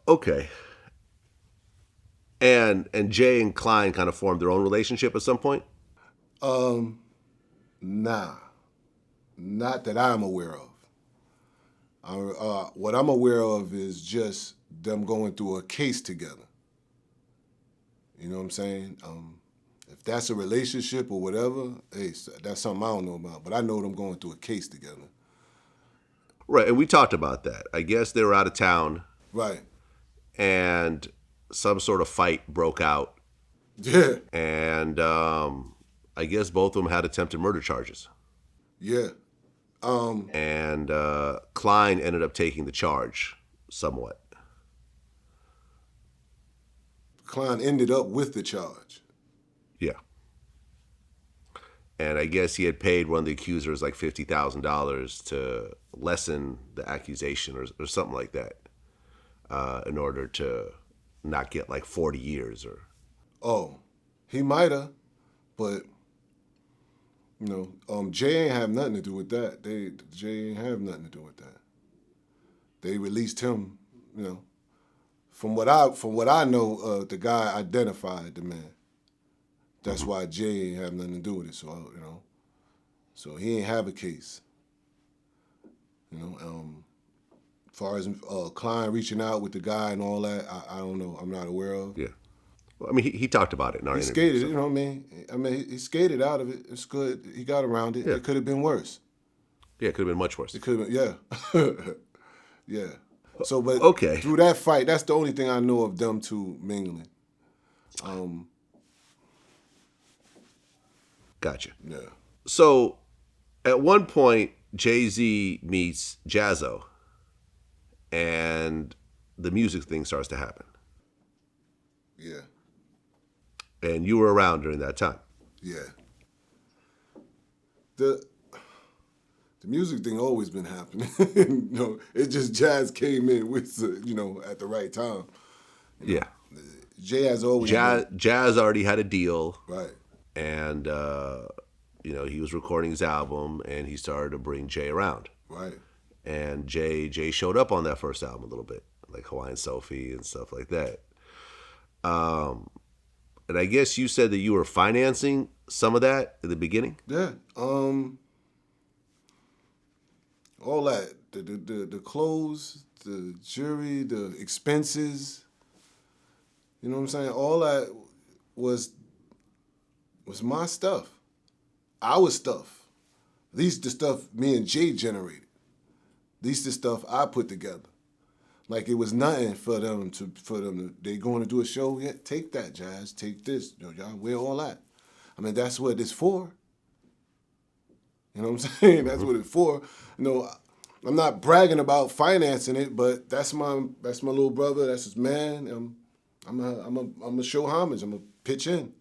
Okay. And Jay and Klein kind of formed their own relationship at some point? Nah, not that I'm aware of. What I'm aware of is just them going through a case together. You know what I'm saying? If that's a relationship or whatever, hey, that's something I don't know about. But I know them going through a case together. Right, and we talked about that. I guess they were out of town Right. and some sort of fight broke out. Yeah. And I guess both of them had attempted murder charges. Yeah. And Klein ended up taking the charge somewhat. Klein ended up with the charge. Yeah. And I guess he had paid one of the accusers like $50,000 to lessen the accusation or something like that in order to not get like 40 years or. Oh, he might have, but Jay ain't have nothing to do with that. Jay ain't have nothing to do with that. They released him, From what I know, the guy identified the man. That's why Jay ain't have nothing to do with it. So so he ain't have a case. As far as Klein reaching out with the guy and all that, I don't know. I'm not aware of. Yeah. Well, I mean, he talked about it in our interview. Skated, so. you know what I mean? He skated out of it. It's good. He got around it. Yeah. It could have been worse. Yeah, it could have been much worse. It could have been, yeah. Yeah. So, but okay. Through that fight, that's the only thing I know of them two mingling. Gotcha. Yeah. So, at one point, Jay-Z meets Jaz-O, and the music thing starts to happen. Yeah. And you were around during that time. Yeah. The music thing always been happening. It just Jazz came in with at the right time. Yeah. Jay has always Jazz already had a deal. Right. And he was recording his album and he started to bring Jay around. Right. And Jay showed up on that first album a little bit, like Hawaiian Sophie and stuff like that. And I guess you said that you were financing some of that at the beginning? Yeah. All that. The clothes, the jewelry, the expenses. You know what I'm saying? All that was my stuff. Our stuff. These the stuff me and Jay generated. These the stuff I put together. Like it was nothing for them to they going to do a show, yeah, take that, Jazz, take this, y'all wear all that. I mean, that's what it's for. You know what I'm saying? That's what it's for. I'm not bragging about financing it, but that's my little brother, that's his man. I'm gonna show homage. I'm gonna pitch in.